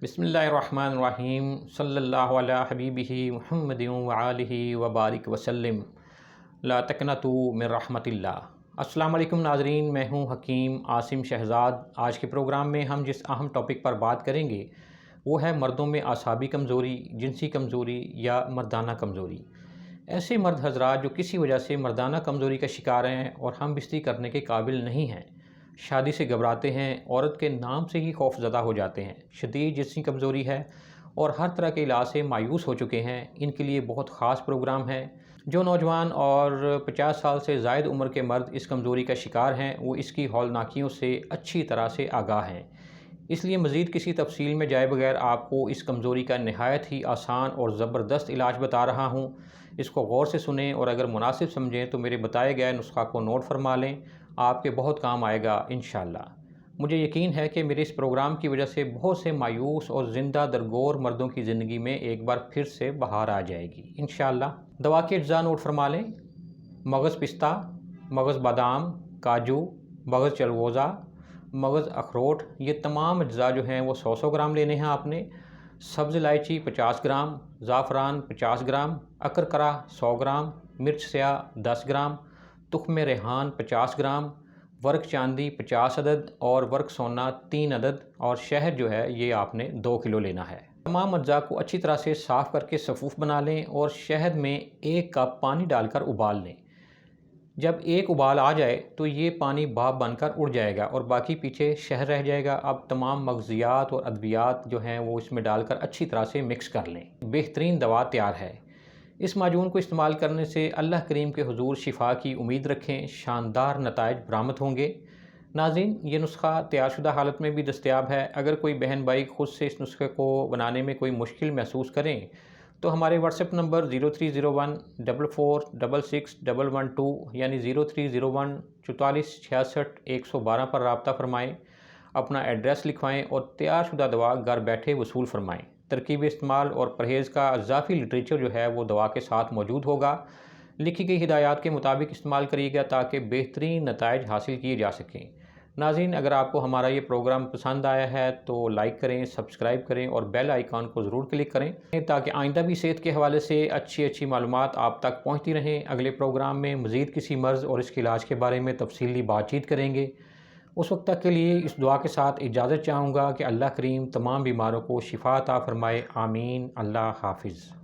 بسم اللہ الرحمن الرحیم صلی اللہ علی حبیبہ محمد وآلہ وبارک وسلم لا تقنطوا من رحمت اللہ۔ السلام علیکم ناظرین، میں ہوں حکیم عاصم شہزاد۔ آج کے پروگرام میں ہم جس اہم ٹاپک پر بات کریں گے وہ ہے مردوں میں اعصابی کمزوری، جنسی کمزوری یا مردانہ کمزوری۔ ایسے مرد حضرات جو کسی وجہ سے مردانہ کمزوری کا شکار ہیں اور ہم بستری کرنے کے قابل نہیں ہیں، شادی سے گھبراتے ہیں، عورت کے نام سے ہی خوف زدہ ہو جاتے ہیں، شدید جنسی کمزوری ہے اور ہر طرح کے علاج سے مایوس ہو چکے ہیں، ان کے لیے بہت خاص پروگرام ہے۔ جو نوجوان اور 50 سال سے زائد عمر کے مرد اس کمزوری کا شکار ہیں وہ اس کی ہولناکیوں سے اچھی طرح سے آگاہ ہیں۔ اس لیے مزید کسی تفصیل میں جائے بغیر آپ کو اس کمزوری کا نہایت ہی آسان اور زبردست علاج بتا رہا ہوں۔ اس کو غور سے سنیں اور اگر مناسب سمجھیں تو میرے بتائے گئے نسخہ کو نوٹ فرما لیں، آپ کے بہت کام آئے گا انشاءاللہ۔ مجھے یقین ہے کہ میرے اس پروگرام کی وجہ سے بہت سے مایوس اور زندہ درگور مردوں کی زندگی میں ایک بار پھر سے بہار آ جائے گی انشاءاللہ۔ دوا کے اجزاء نوٹ فرما لیں: مغز پستہ، مغز بادام، کاجو، مغز چلغوزہ، مغز اخروٹ، یہ تمام اجزاء جو ہیں وہ 100 گرام لینے ہیں آپ نے۔ سبز الائچی 50 گرام، زعفران 50 گرام، اکرکرہ 100 گرام، مرچ سیاہ 10 گرام، تخم ریحان 50 گرام، ورق چاندی 50 عدد اور ورق سونا 3 عدد، اور شہد جو ہے یہ آپ نے 2 کلو لینا ہے۔ تمام اجزاء کو اچھی طرح سے صاف کر کے صفوف بنا لیں اور شہد میں 1 کپ پانی ڈال کر ابال لیں۔ جب ایک ابال آ جائے تو یہ پانی بھاپ بن کر اڑ جائے گا اور باقی پیچھے شہد رہ جائے گا۔ اب تمام مغزیات اور ادویات جو ہیں وہ اس میں ڈال کر اچھی طرح سے مکس کر لیں۔ بہترین دوا تیار ہے۔ اس معجون کو استعمال کرنے سے اللہ کریم کے حضور شفا کی امید رکھیں، شاندار نتائج برآمد ہوں گے۔ ناظرین، یہ نسخہ تیار شدہ حالت میں بھی دستیاب ہے۔ اگر کوئی بہن بھائی خود سے اس نسخے کو بنانے میں کوئی مشکل محسوس کریں تو ہمارے واٹس ایپ نمبر 0301 4466 یعنی 0301 44 66 112 پر رابطہ فرمائیں، اپنا ایڈریس لکھوائیں اور تیار شدہ دوا گھر بیٹھے وصول فرمائیں۔ ترکیب استعمال اور پرہیز کا اضافی لٹریچر جو ہے وہ دوا کے ساتھ موجود ہوگا۔ لکھی گئی ہدایات کے مطابق استعمال کریے گا تاکہ بہترین نتائج حاصل کیے جا سکیں۔ ناظرین، اگر آپ کو ہمارا یہ پروگرام پسند آیا ہے تو لائک کریں، سبسکرائب کریں اور بیل آئیکن کو ضرور کلک کریں تاکہ آئندہ بھی صحت کے حوالے سے اچھی معلومات آپ تک پہنچتی رہیں۔ اگلے پروگرام میں مزید کسی مرض اور اس کے علاج کے بارے میں تفصیلی بات چیت کریں گے۔ اس وقت تک کے لیے اس دعا کے ساتھ اجازت چاہوں گا کہ اللہ کریم تمام بیماروں کو شفا عطا فرمائے، آمین۔ اللہ حافظ۔